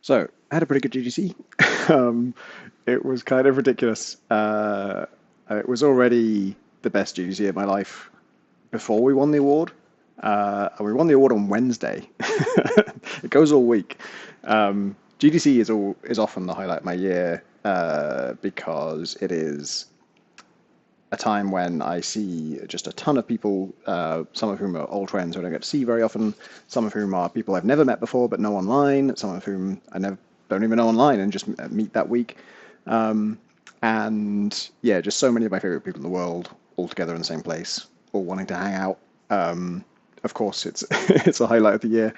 So I had a pretty good GDC. um, it was kind of ridiculous. It was already the best GDC of my life before we won the award. And we won the award on Wednesday. It goes all week. GDC is often the highlight of my year because it is a time when I see just a ton of people, some of whom are old friends who I don't get to see very often, some of whom are people I've never met before but know online, some of whom I never don't even know online and just meet that week. And yeah, just so many of my favorite people in the world all together in the same place, all wanting to hang out. Of course, it's it's a highlight of the year.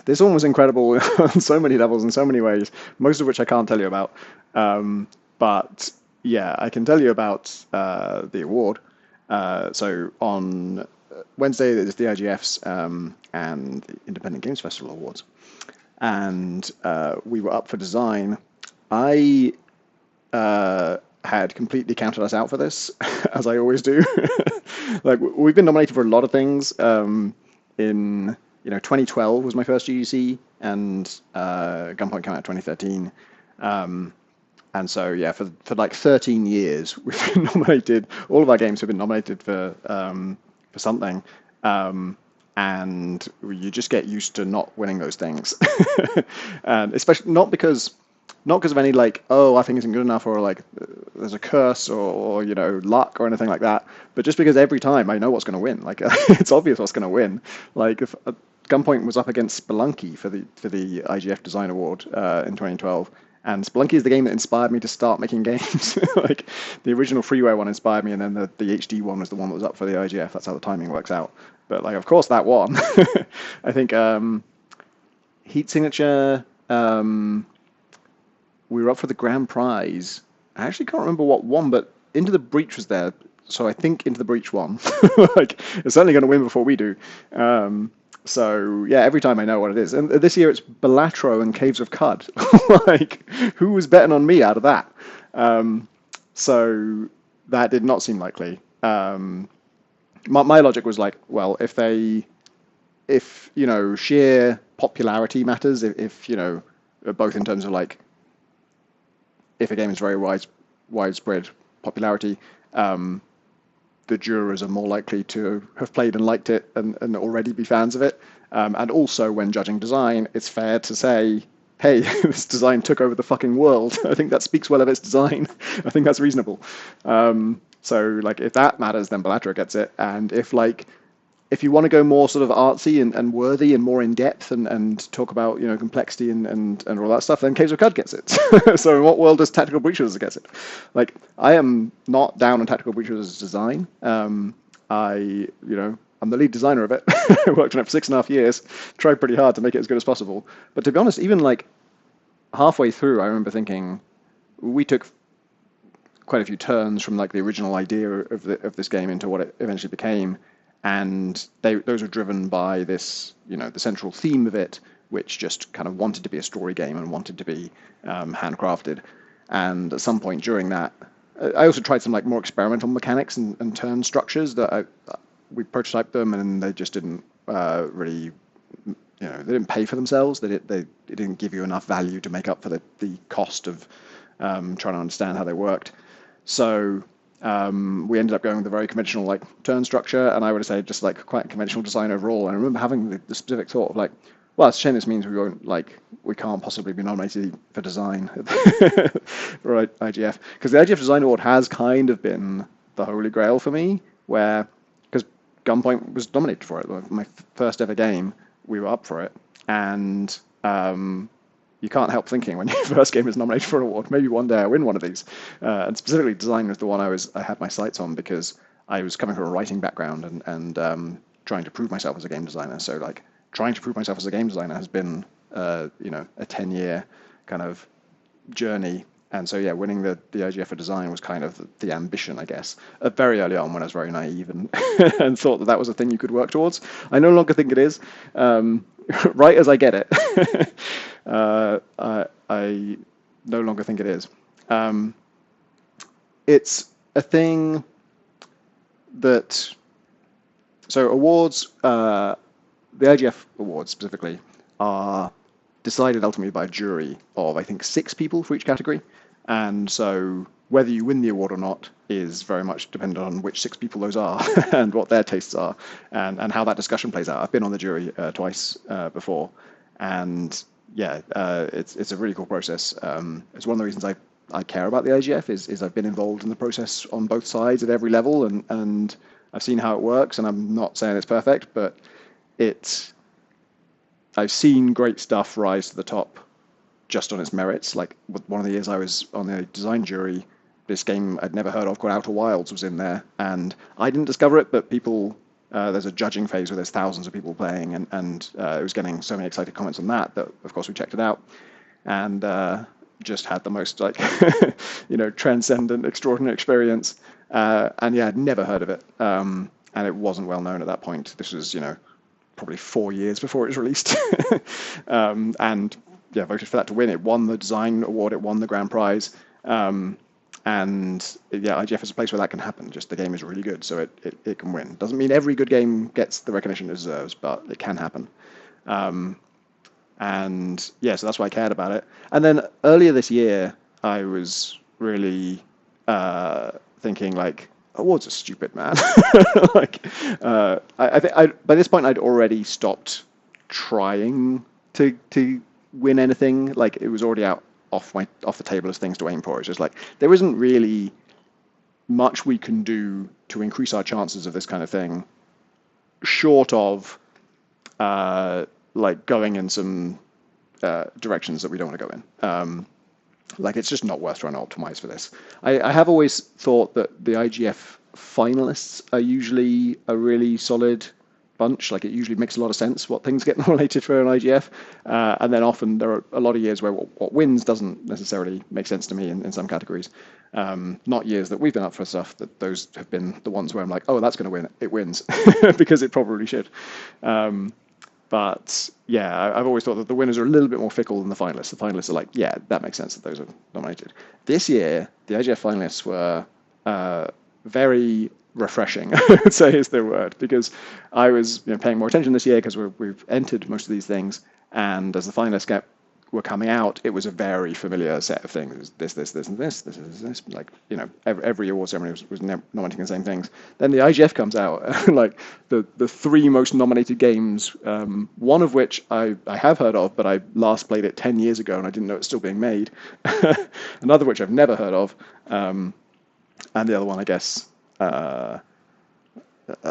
This one was incredible on so many levels in so many ways, most of which I can't tell you about. But yeah, I can tell you about the award. So on Wednesday, there's the IGFs and the Independent Games Festival Awards, and we were up for design. I had completely counted us out for this, as I always do. Like we've been nominated for a lot of things. In 2012 was my first GDC, and Gunpoint came out in 2013. And so yeah, for like 13 years, we've been nominated. All of our games have been nominated for something. And you just get used to not winning those things, and especially not because of any like, oh, I think isn't good enough, or like there's a curse, or luck or anything like that, but just because every time I know what's going to win. Like it's obvious what's going to win. Like if Gunpoint was up against Spelunky for the IGF Design Award in 2012. And Spelunky is the game that inspired me to start making games. Like the original freeware one inspired me, and then the HD one was the one that was up for the IGF. That's how the timing works out. But like, of course, that won. I think Heat Signature. We were up for the grand prize. I actually can't remember what won, but Into the Breach was there, so I think Into the Breach won. Like it's certainly going to win before we do. So yeah, every time I know what it is, and this year it's Balatro and Caves of Cud. Like who was betting on me out of that? So that did not seem likely. My logic was like, well, if sheer popularity matters, if both in terms of like if a game is very widespread popularity, the jurors are more likely to have played and liked it and already be fans of it. And also, when judging design, it's fair to say, hey, this design took over the fucking world. I think that speaks well of its design. I think that's reasonable. So, like, if that matters, then Balatro gets it. And if you want to go more sort of artsy and worthy and more in depth and talk about complexity and all that stuff, then Caves of Cud gets it. So in what world does Tactical Breaches get it? Like I am not down on Tactical Breaches' design. I'm the lead designer of it. I worked on it for 6.5 years, tried pretty hard to make it as good as possible. But to be honest, even like halfway through, I remember thinking we took quite a few turns from like the original idea of this game into what it eventually became, and those were driven by this, the central theme of it, which just kind of wanted to be a story game and wanted to be handcrafted. And at some point during that, I also tried some like more experimental mechanics and turn structures that we prototyped them, and they just didn't really, they didn't pay for themselves. They didn't give you enough value to make up for the cost of trying to understand how they worked. So we ended up going with a very conventional like turn structure, and I would say just like quite conventional design overall. And I remember having the specific thought of like, well, it's a shame this means we can't possibly be nominated for design for IGF, because the IGF Design Award has kind of been the holy grail for me, where because Gunpoint was nominated for it, my first ever game, we were up for it, and you can't help thinking when your first game is nominated for an award, maybe one day I win one of these. And specifically, design was the one I had my sights on, because I was coming from a writing background and trying to prove myself as a game designer. So like trying to prove myself as a game designer has been a 10-year kind of journey. And so yeah, winning the IGF for design was kind of the ambition, I guess, very early on when I was very naive and and thought that was a thing you could work towards. I no longer think it is. Right as I get it, I no longer think it is. It's a thing that, so awards, the IGF awards specifically, are decided ultimately by a jury of, I think, 6 people for each category. And so whether you win the award or not is very much dependent on which 6 people those are and what their tastes are, and how that discussion plays out. I've been on the jury twice before, and yeah, it's a really cool process. It's one of the reasons I care about the IGF is I've been involved in the process on both sides at every level, and I've seen how it works. And I'm not saying it's perfect, but it's I've seen great stuff rise to the top just on its merits. Like one of the years I was on the design jury, this game I'd never heard of called Outer Wilds was in there, and I didn't discover it, but people. There's a judging phase where there's thousands of people playing, and it was getting so many excited comments on that of course we checked it out, and just had the most like transcendent, extraordinary experience. And yeah, I'd never heard of it, and it wasn't well known at that point. This was probably 4 years before it was released, and yeah, voted for that to win. It won the design award. It won the grand prize. And yeah, IGF is a place where that can happen. Just the game is really good, so it can win. Doesn't mean every good game gets the recognition it deserves, but it can happen. And yeah, so that's why I cared about it. And then earlier this year, I was really thinking like, awards are stupid, man. Like, I think by this point I'd already stopped trying to win anything. Like it was already out off the table as things to aim for. It's just like there isn't really much we can do to increase our chances of this kind of thing, short of like going in some directions that we don't want to go in. Like it's just not worth trying to optimize for this. I have always thought that the IGF finalists are usually a really solid bunch. Like it usually makes a lot of sense what things get nominated for an IGF, and then often there are a lot of years where what wins doesn't necessarily make sense to me in some categories. Not years that we've been up for stuff that those have been the ones where I'm like, oh, that's going to win. It wins because it probably should. But yeah, I've always thought that the winners are a little bit more fickle than the finalists. The finalists are like, yeah, that makes sense that those are nominated. This year, the IGF finalists were very refreshing, I would say is the word, because I was paying more attention this year because we've entered most of these things, and as the finalists were coming out, it was a very familiar set of things. This, and this. Like every award ceremony was nominating the same things. Then the IGF comes out, and like the 3 most nominated games, one of which I have heard of, but I last played it 10 years ago and I didn't know it's still being made. Another which I've never heard of, and the other one, I guess. I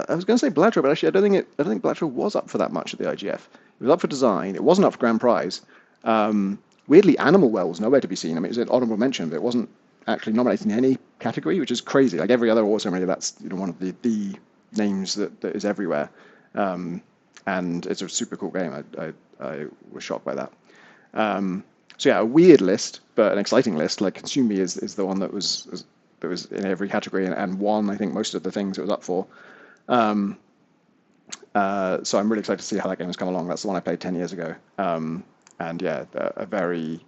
was going to say Bladro, but actually I don't think Bladro was up for that much at the IGF. It was up for design. It wasn't up for grand prize. Weirdly, Animal Well was nowhere to be seen. I mean, it was an honourable mention, but it wasn't actually nominated in any category, which is crazy. Like every other award ceremony, that's one of the names that is everywhere. And it's a super cool game. I was shocked by that. So yeah, a weird list, but an exciting list. Like Consume Me is the one that was in every category and won, I think, most of the things it was up for. So I'm really excited to see how that game has come along. That's the one I played 10 years ago. And yeah, a very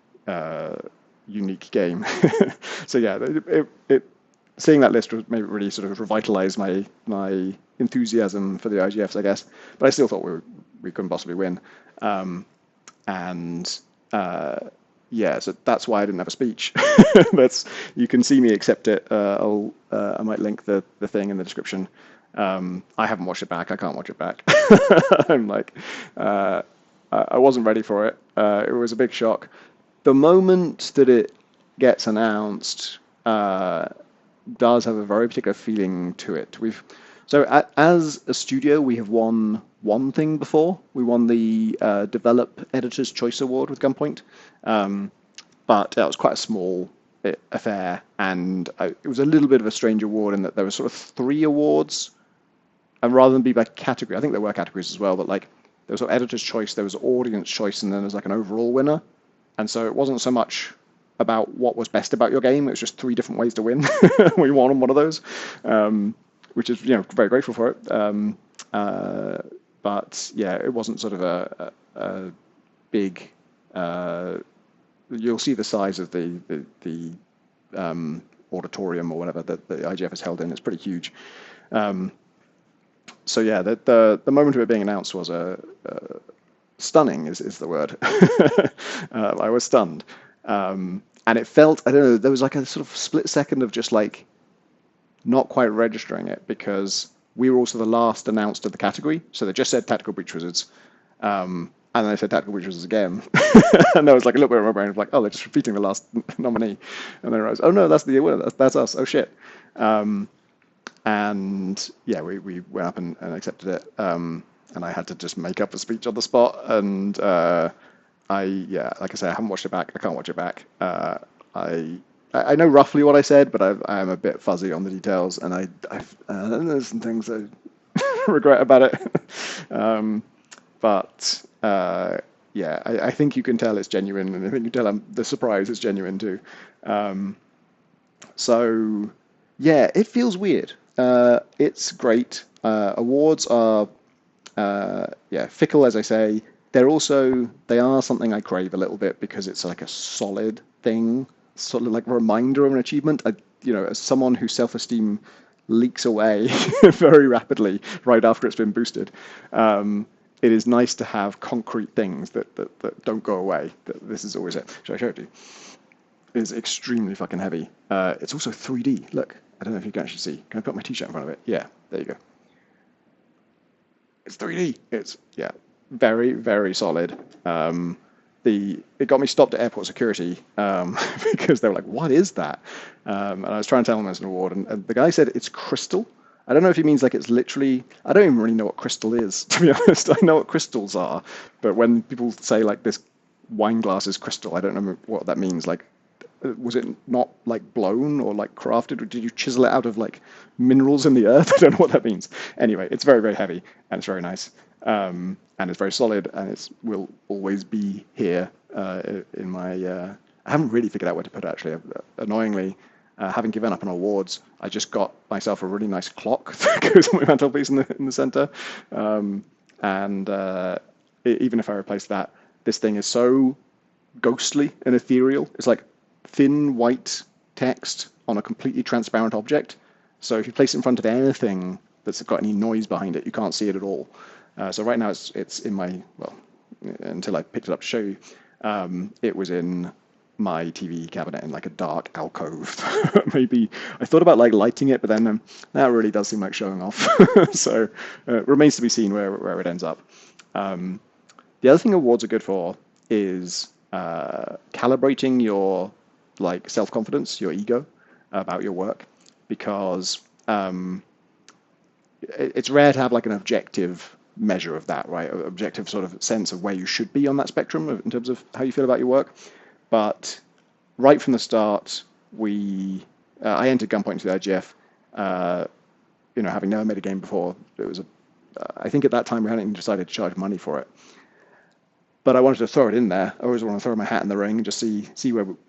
unique game. So yeah, seeing that list made it really sort of revitalize my enthusiasm for the IGFs, I guess. But I still thought we couldn't possibly win. Yeah, so that's why I didn't have a speech. You can see me accept it. I might link the thing in the description. I haven't watched it back. I can't watch it back. I'm like, I wasn't ready for it. It was a big shock. The moment that it gets announced does have a very particular feeling to it. As a studio, we have won one thing before. We won the Develop Editor's Choice Award with Gunpoint, but that was quite a small affair, and it was a little bit of a strange award in that there were sort of 3 awards, and rather than be by category, I think there were categories as well, but like there was sort of Editor's Choice, there was Audience Choice, and then there's like an overall winner, and so it wasn't so much about what was best about your game, it was just 3 different ways to win. We won on one of those, which is very grateful for it. But yeah, it wasn't sort of a big. You'll see the size of the auditorium or whatever that the IGF is held in. It's pretty huge. So yeah, the moment of it being announced was stunning is the word. I was stunned. And it felt, I don't know, there was like a sort of split second of just like not quite registering it because we were also the last announced of the category. So they just said Tactical Breach Wizards. And then they said Tactical Breach Wizards again. And there was like a little bit of my brain of like, oh, they're just repeating the last nominee. And then I realized, oh no, that's the winner. That's us. Oh shit. And yeah, we went up and accepted it. And I had to just make up a speech on the spot. And like I say, I haven't watched it back. I can't watch it back. I know roughly what I said, but I am a bit fuzzy on the details, and there's some things I regret about it. But yeah, I think you can tell it's genuine, and I think you can tell the surprise is genuine too. So yeah, it feels weird. It's great. Awards are fickle, as I say. They are something I crave a little bit because it's like a solid thing, sort of like a reminder of an achievement. As someone whose self-esteem leaks away very rapidly right after it's been boosted, it is nice to have concrete things that don't go away. This is always it. Should I show it to you? It is extremely fucking heavy. It's also 3D. Look, I don't know if you can actually see. Can I put my t-shirt in front of it? Yeah, there you go. It's 3D. It's, yeah, very, very solid. It got me stopped at airport security because they were like, "What is that?" And I was trying to tell them it's an award, and the guy said it's crystal. I don't know if he means like it's literally. I don't even really know what crystal is, to be honest. I know what crystals are, but when people say like this wine glass is crystal, I don't know what that means. Like, was it not like blown or like crafted, or did you chisel it out of like minerals in the earth? I don't know what that means. Anyway, it's very, very heavy and it's very nice. And it's very solid, and it will always be here in my. I haven't really figured out where to put it, actually. Annoyingly, having given up on awards, I just got myself a really nice clock that goes on my mantelpiece in the center. Even if I replace that, this thing is so ghostly and ethereal. It's like thin white text on a completely transparent object. So if you place it in front of anything that's got any noise behind it, you can't see it at all. So right now it's in my, well, until I picked it up to show you, it was in my TV cabinet in like a dark alcove. Maybe I thought about like lighting it, but then that really does seem like showing off. So remains to be seen where it ends up. The other thing awards are good for is calibrating your like self-confidence, your ego about your work, because it's rare to have like an objective measure of that, right? An objective sort of sense of where you should be on that spectrum in terms of how you feel about your work. But right from the start, I entered Gunpoint into the IGF, having never made a game before. It was I think at that time we hadn't even decided to charge money for it. But I wanted to throw it in there. I always want to throw my hat in the ring and just see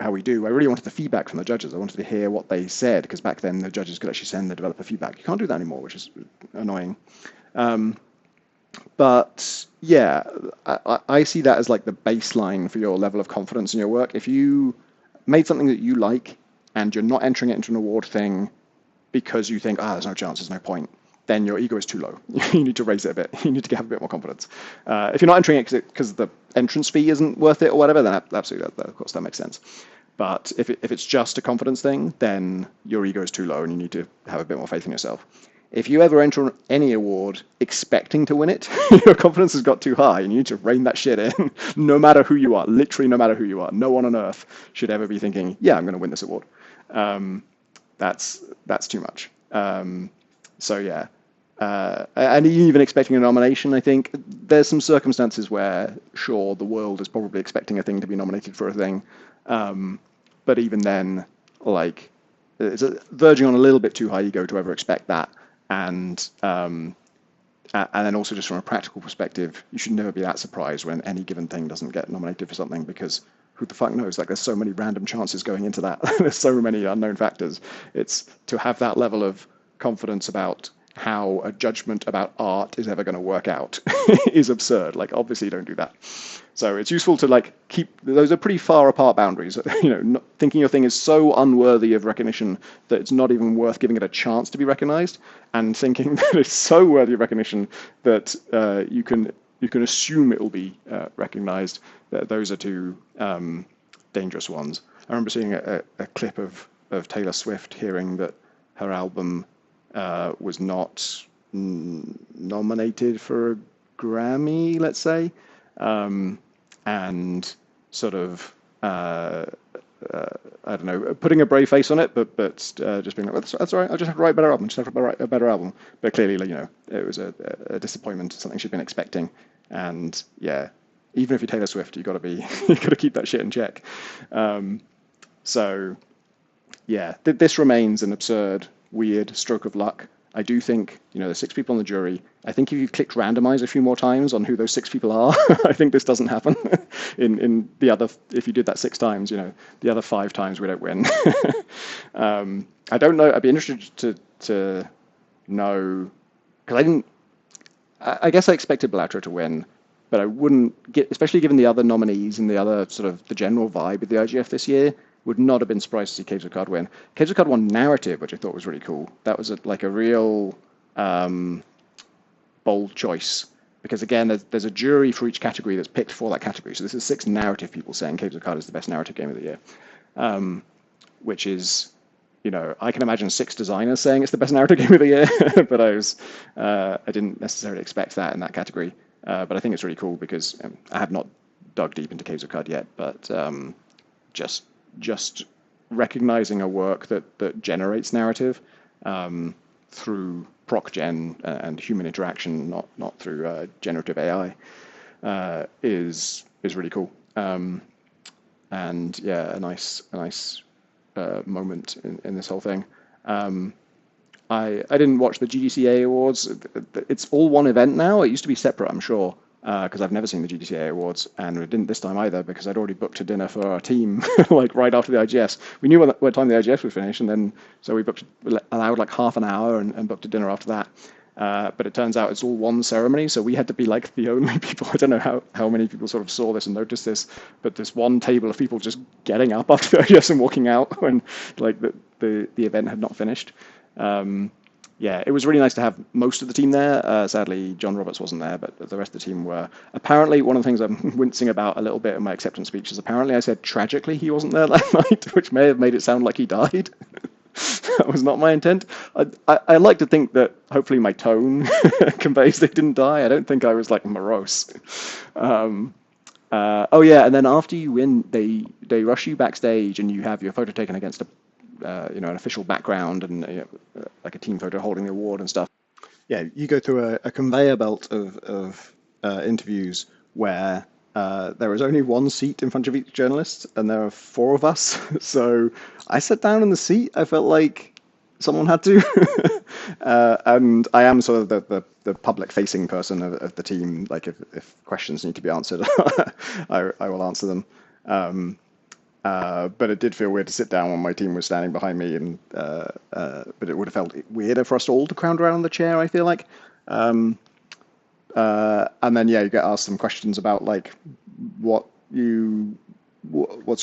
how we do. I really wanted the feedback from the judges. I wanted to hear what they said, because back then the judges could actually send the developer feedback. You can't do that anymore, which is annoying. But yeah, I see that as like the baseline for your level of confidence in your work. If you made something that you like and you're not entering it into an award thing because you think, there's no chance, there's no point, then your ego is too low. You need to raise it a bit. You need to have a bit more confidence. If you're not entering it because the entrance fee isn't worth it or whatever, then absolutely, of course, that makes sense. But if it's just a confidence thing, then your ego is too low and you need to have a bit more faith in yourself. If you ever enter any award expecting to win it, your confidence has got too high and you need to rein that shit in, no matter who you are, literally no matter who you are. No one on earth should ever be thinking, yeah, I'm going to win this award. That's too much. So yeah, and even expecting a nomination, I think there's some circumstances where, sure, the world is probably expecting a thing to be nominated for a thing, but even then, like, it's verging on a little bit too high ego to ever expect that. And then also just from a practical perspective, you should never be that surprised when any given thing doesn't get nominated for something, because who the fuck knows? Like, there's so many random chances going into that. There's so many unknown factors. It's to have that level of confidence about how a judgment about art is ever going to work out is absurd. Like, obviously don't do that. So it's useful to like keep, those are pretty far apart boundaries, thinking your thing is so unworthy of recognition that it's not even worth giving it a chance to be recognized, and thinking that it's so worthy of recognition that you can you can assume it will be recognized. That those are two dangerous ones. I remember seeing a clip of Taylor Swift hearing that her album was not nominated for a Grammy, let's say, and sort of I don't know, putting a brave face on it, but just being like, well, that's all right. I'll just have to write a better album. Just have to write a better album. But clearly, like, it was a disappointment, something she'd been expecting, and yeah, even if you're Taylor Swift, you got to be you got to keep that shit in check. So yeah, this remains an absurd, weird stroke of luck. I do think, there's 6 people on the jury. I think if you clicked randomize a few more times on who those 6 people are, I think this doesn't happen. In the other, if you did that 6 times, the other 5 times we don't win. I don't know. I'd be interested to know, because I guess I expected Blatcher to win, but I wouldn't get, especially given the other nominees and the other sort of the general vibe of the IGF this year. Would not have been surprised to see Caves of Cod win. Caves of Cod won narrative, which I thought was really cool. That was like a real bold choice, because again, there's a jury for each category that's picked for that category. So this is 6 narrative people saying Caves of Cod is the best narrative game of the year, which is, I can imagine 6 designers saying it's the best narrative game of the year, but I didn't necessarily expect that in that category. But I think it's really cool because I have not dug deep into Caves of Cod yet, but just recognizing a work that generates narrative through proc gen and human interaction, not through generative AI, is really cool. And yeah, a nice moment in this whole thing. I didn't watch the GDCA awards. It's all one event now. It used to be separate, I'm sure, because I've never seen the GDCA awards, and we didn't this time either because I'd already booked a dinner for our team like right after the IGS. We knew what time the IGS would finish, and then so we allowed like half an hour and booked a dinner after that. But it turns out it's all one ceremony, so we had to be like the only people. I don't know how many people sort of saw this and noticed this, but this one table of people just getting up after the IGS and walking out when like the event had not finished. Yeah, it was really nice to have most of the team there. Sadly, John Roberts wasn't there, but the rest of the team were. Apparently, one of the things I'm wincing about a little bit in my acceptance speech is apparently I said tragically he wasn't there that night, which may have made it sound like he died. That was not my intent. I like to think that hopefully my tone conveys they didn't die. I don't think I was like morose. Oh yeah, and then after you win, they rush you backstage and you have your photo taken against an official background and like a team photo holding the award and stuff. Yeah, you go through a conveyor belt of interviews where there is only one seat in front of each journalist, and there are 4 of us. So I sat down in the seat. I felt like someone had to, and I am sort of the public-facing person of the team. Like if questions need to be answered, I will answer them. But it did feel weird to sit down when my team was standing behind me, and but it would have felt weirder for us all to crowd around the chair, I feel like. And then you get asked some questions about like what's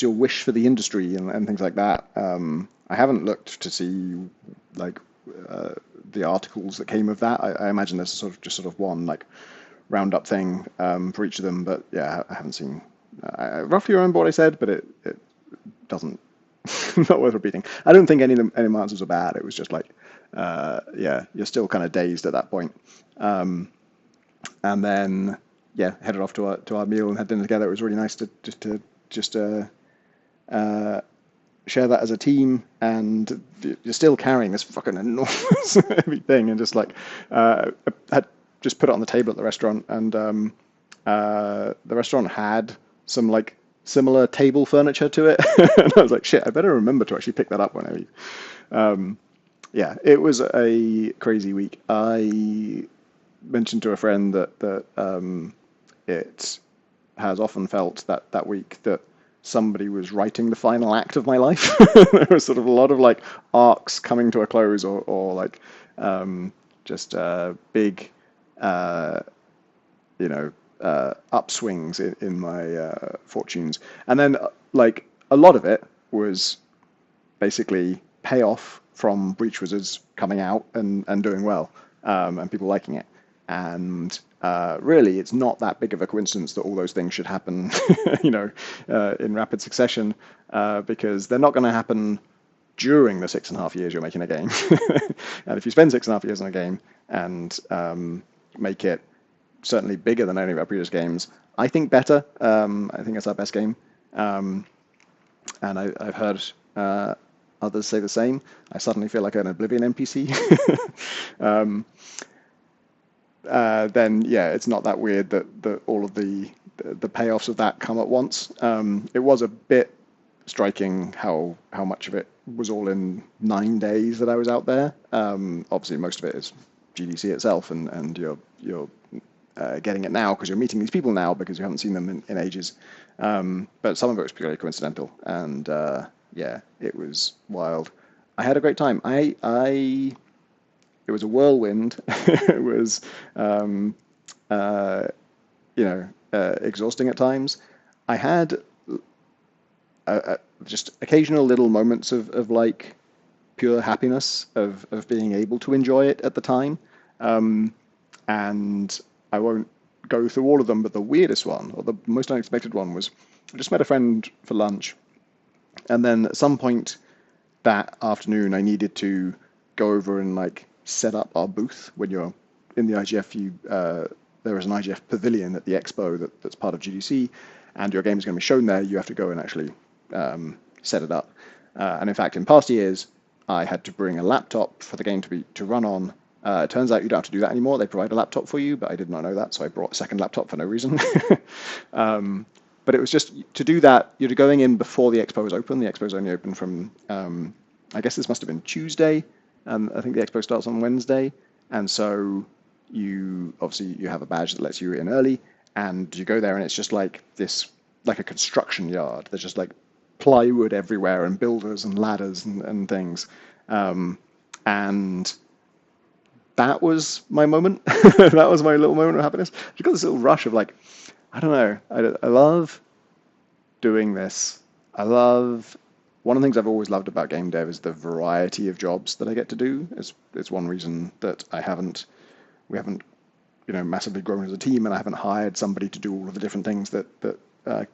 your wish for the industry and things like that. I haven't looked to see like the articles that came of that. I imagine there's just sort of one like roundup thing for each of them, but yeah, I haven't seen. I roughly remember what I said, but it doesn't. Not worth repeating. I don't think any of my answers were bad. It was just like, you're still kind of dazed at that point. And then, headed off to our meal and had dinner together. It was really nice to share that as a team. And you're still carrying this fucking enormous heavy thing, and just like had just put it on the table at the restaurant, and the restaurant had some like similar table furniture to it, and I was like, shit, I better remember to actually pick that up when I leave. It was a crazy week. I mentioned to a friend that it has often felt that week that somebody was writing the final act of my life. There was sort of a lot of like arcs coming to a close, or like just big upswings in my fortunes. And then like a lot of it was basically payoff from Breach Wizards coming out and doing well, and people liking it. And really, it's not that big of a coincidence that all those things should happen, in rapid succession, because they're not going to happen during the 6.5 years you're making a game. And if you spend 6.5 years on a game and make it certainly bigger than any of our previous games, I think better. I think it's our best game. And I've heard others say the same. I suddenly feel like an Oblivion NPC. Then yeah, it's not that weird that all of the payoffs of that come at once. It was a bit striking how much of it was all in 9 days that I was out there. Obviously, most of it is GDC itself, and you're getting it now because you're meeting these people now because you haven't seen them in ages. But some of it was purely coincidental, and yeah, it was wild. I had a great time. It was a whirlwind. It was exhausting at times. I had just occasional little moments of like pure happiness of being able to enjoy it at the time. And I won't go through all of them, but the weirdest one, or the most unexpected one, was I just met a friend for lunch, and then at some point that afternoon I needed to go over and like set up our booth. When you're in the IGF, there is an IGF pavilion at the expo that's part of GDC, and your game is going to be shown there. You have to go and actually set it up. And in fact, in past years, I had to bring a laptop for the game to run on. It turns out you don't have to do that anymore. They provide a laptop for you, but I did not know that, so I brought a second laptop for no reason. But it was just to do that. You're going in before the expo was open. The expo is only open from, I guess this must have been Tuesday, and I think the expo starts on Wednesday. And so you have a badge that lets you in early, and you go there, and it's just like this, like a construction yard. There's just like plywood everywhere, and builders and ladders and things. And that was my moment. That was my little moment of happiness. I got this little rush of like, I don't know. I love doing this. One of the things I've always loved about game dev is the variety of jobs that I get to do. It's one reason that we haven't, massively grown as a team, and I haven't hired somebody to do all of the different things that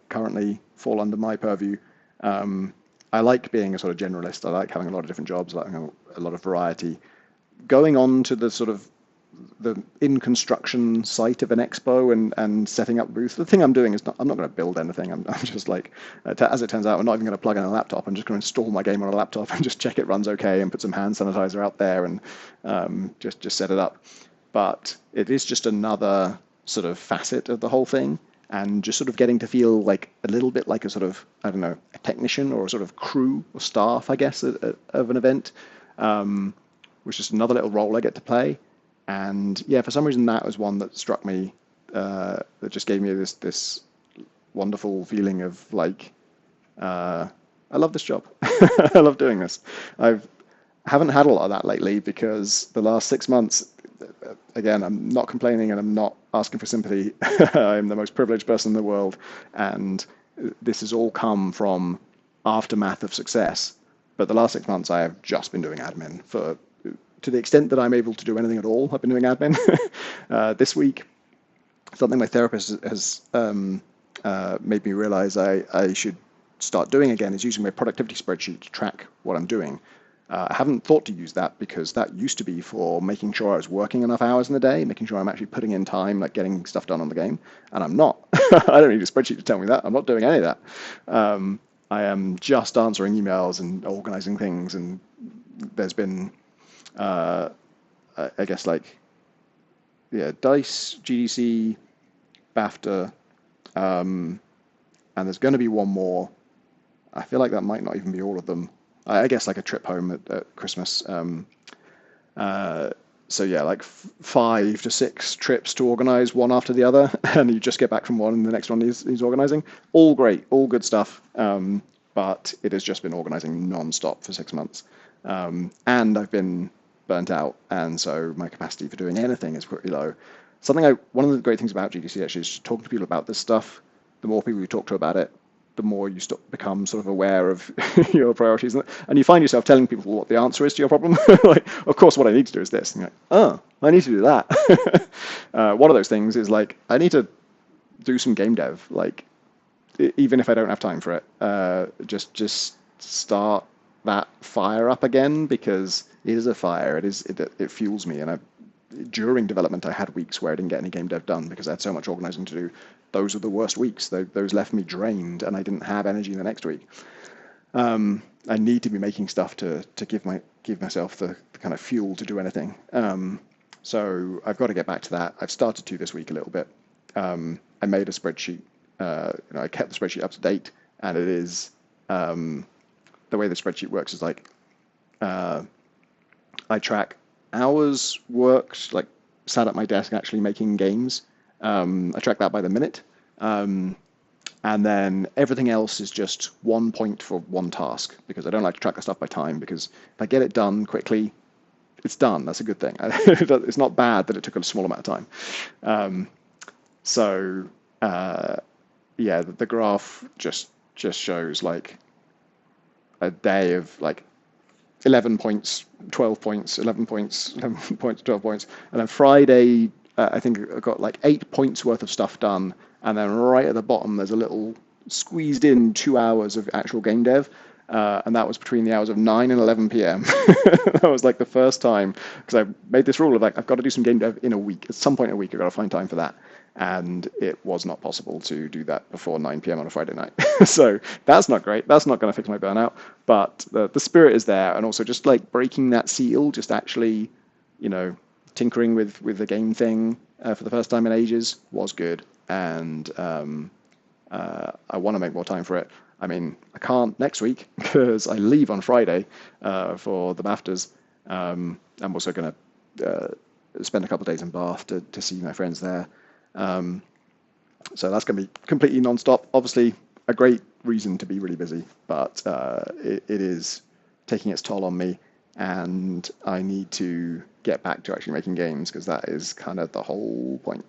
currently fall under my purview. I like being a sort of generalist. I like having a lot of different jobs, like a lot of variety. Going on to the sort of the in construction site of an expo and setting up booths. The thing I'm doing is I'm not going to build anything. I'm just like, as it turns out, I'm not even going to plug in a laptop. I'm just going to install my game on a laptop and just check it runs okay and put some hand sanitizer out there and just set it up. But it is just another sort of facet of the whole thing, and just sort of getting to feel like a little bit like a sort of, I don't know, a technician or a sort of crew or staff, I guess, of an event, which is another little role I get to play. And yeah, for some reason that was one that struck me, that just gave me this wonderful feeling of like, I love this job. I love doing this. Haven't had a lot of that lately because the last 6 months, again, I'm not complaining and I'm not asking for sympathy. I'm the most privileged person in the world, and this has all come from aftermath of success. But the last 6 months I have just been doing admin to the extent that I'm able to do anything at all. I've been doing admin. This week, something my therapist has made me realize I should start doing again is using my productivity spreadsheet to track what I'm doing. I haven't thought to use that because that used to be for making sure I was working enough hours in the day, making sure I'm actually putting in time, like getting stuff done on the game, and I'm not. I don't need a spreadsheet to tell me that. I'm not doing any of that. I am just answering emails and organizing things, and there's been, I guess, like, yeah, DICE, GDC, BAFTA, and there's going to be one more. I feel like that might not even be all of them. I guess like a trip home at Christmas. So yeah, like 5 to 6 trips to organize, one after the other, and you just get back from one and the next one he's organizing. All great, all good stuff, but it has just been organizing non-stop for 6 months. And I've been burnt out, and so my capacity for doing anything is pretty low. One of the great things about GDC actually is talking to people about this stuff. The more people you talk to about it, the more you become sort of aware of your priorities, and you find yourself telling people what the answer is to your problem. Like, of course, what I need to do is this. And you're like, oh, I need to do that. One of those things is like, I need to do some game dev. Like, even if I don't have time for it, just start that fire up again, because it is a fire. It fuels me, and during development, I had weeks where I didn't get any game dev done because I had so much organizing to do. Those were the worst weeks. Those left me drained, and I didn't have energy the next week. I need to be making stuff to give myself the kind of fuel to do anything. So I've got to get back to that. I've started to this week a little bit. I made a spreadsheet. I kept the spreadsheet up to date, and it is the way the spreadsheet works is like I track hours worked, like sat at my desk actually making games. I track that by the minute. And then everything else is just 1 point for one task, because I don't like to track the stuff by time, because if I get it done quickly, it's done. That's a good thing. It's not bad that it took a small amount of time. Yeah, the graph just shows like a day of like 11 points, 12 points, 11 points, 11 points, 12 points. And then Friday, I think I got like 8 points worth of stuff done. And then right at the bottom, there's a little squeezed in 2 hours of actual game dev. And that was between the hours of 9 and 11 p.m. That was like the first time, because I made this rule of like, I've got to do some game dev in a week. At some point in a week, I've got to find time for that. And it was not possible to do that before 9 p.m. on a Friday night. So that's not great. That's not going to fix my burnout. But the spirit is there. And also just like breaking that seal, just actually, tinkering with the game thing for the first time in ages was good. And I want to make more time for it. I mean, I can't next week because I leave on Friday for the BAFTAs. I'm also going to spend a couple of days in Bath to see my friends there. So that's going to be completely non-stop. Obviously, a great reason to be really busy, but it is taking its toll on me, and I need to get back to actually making games, because that is kind of the whole point.